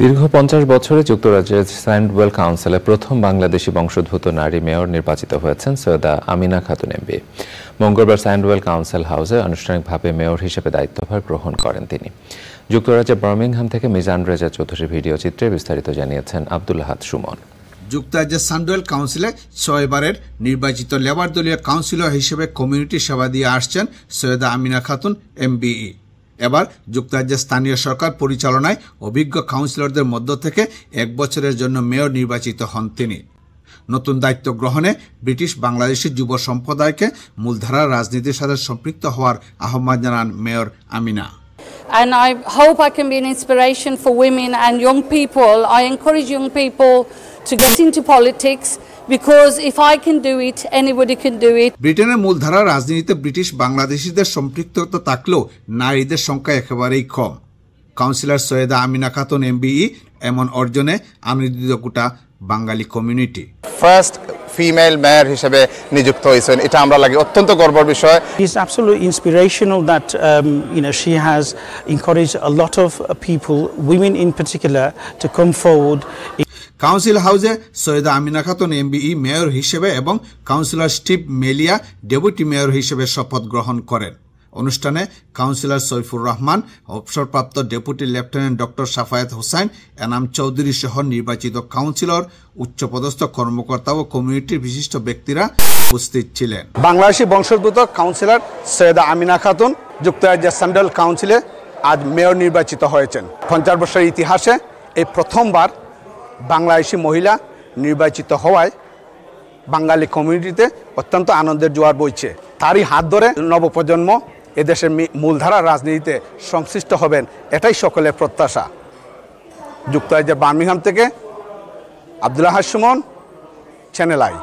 দীর্ঘ 50 বছরে যুক্তরাজ্যের স্যান্ডওয়েল কাউন্সিলে প্রথম বাংলাদেশি বংশোদ্ভূত নারী মেয়র নির্বাচিত হয়েছেন সৈয়দা আমিনা খাতুন এমবি। মঙ্গলবার স্যান্ডওয়েল কাউন্সিল হাউসে আনুষ্ঠানিকভাবে মেয়র হিসেবে দায়িত্বভার গ্রহণ করেন তিনি। যুক্তরাজ্যের বার্মিংহাম থেকে মিজান রেজা চৌধুরী ভিডিও চিত্রে বিস্তারিত জানিয়েছেন আব্দুল আহাদ সুমন। যুক্তরাজ্যের সান্ডওয়েল কাউন্সিলে 6 বারের নির্বাচিত লেবার দলীয় কাউন্সিলর হিসেবে কমিউনিটি সেবা দিয়ে আসছেন সৈয়দা আমিনা খাতুন এমবিই। এবার যুক্তরাজ্যের স্থানীয় সরকার পরিচালনায় অভিজ্ঞ কাউন্সিলরদের মধ্য থেকে 1 বছরের জন্য মেয়র নির্বাচিত হন তিনি। নতুন দায়িত্ব গ্রহণে ব্রিটিশ বাংলাদেশি যুব সম্প্রদায়কে মূলধারার রাজনীতির সাথে সম্পৃক্ত হওয়ার আহ্বান জানান mayor Amina. And I hope I can be an inspiration for women and young people. I encourage young people to get into politics because if I can do it, anybody can do it. ব্রিটেনের মূলধারার রাজনীতিতে British বাংলাদেশিদের সম্পৃক্ততা থাকলেও নারীদের সংখ্যা একেবারেই কম। Councillor Syeda Amina Khatun MBE এমন অর্জনে আনন্দিত গোটা বাঙালি কমিউনিটি। ফার্স্ট ফিমেল মেয়র হিসেবে নিযুক্ত হয়েছেন, এটা আমরা লাগে অত্যন্ত গর্বের বিষয়। It's absolutely inspirational that she has encouraged a lot of people, women in particular, to come forward. Council হাউসে সৈয়দা আমিনা খাতুন এমবিই মেয়র হিসেবে এবং কাউন্সিলর স্টিভ মেলিয়া ডেপুটি মেয়র হিসেবে শপথ গ্রহণ করেন। অনুষ্ঠানে কাউন্সিলর সৈফুর রহমান, অবসরপ্রাপ্ত deputy lieutenant doctor Safayet Hossain, Enam Chowdhury সহ নির্বাচিত কাউন্সিলর, উচ্চপদস্থ কর্মকর্তা ও কমিউনিটির বিশিষ্ট ব্যক্তিরা উপস্থিত ছিলেন। বাংলাদেশি বংশোদ্ভূত কাউন্সিলর সৈয়দা আমিনা খাতুন যুক্তরাজ্যের স্যান্ডওয়েল কাউন্সিলে আজ মেয়র নির্বাচিত হয়েছেন। 50 বছরের ইতিহাসে এই প্রথমবার বাংলাদেশি মহিলা নির্বাচিত হওয়ায় বাঙালি কমিউনিটিতে অত্যন্ত আনন্দের জোয়ার বইছে। তারই হাত ধরে নবপ্রজন্ম এদেশের মূলধারা রাজনীতিতে সংশ্লিষ্ট হবেন, এটাই সকলের প্রত্যাশা। যুক্তরাজ্যের বার্মিংহাম থেকে আব্দুল আহাদ সুমন, চ্যানেল আই।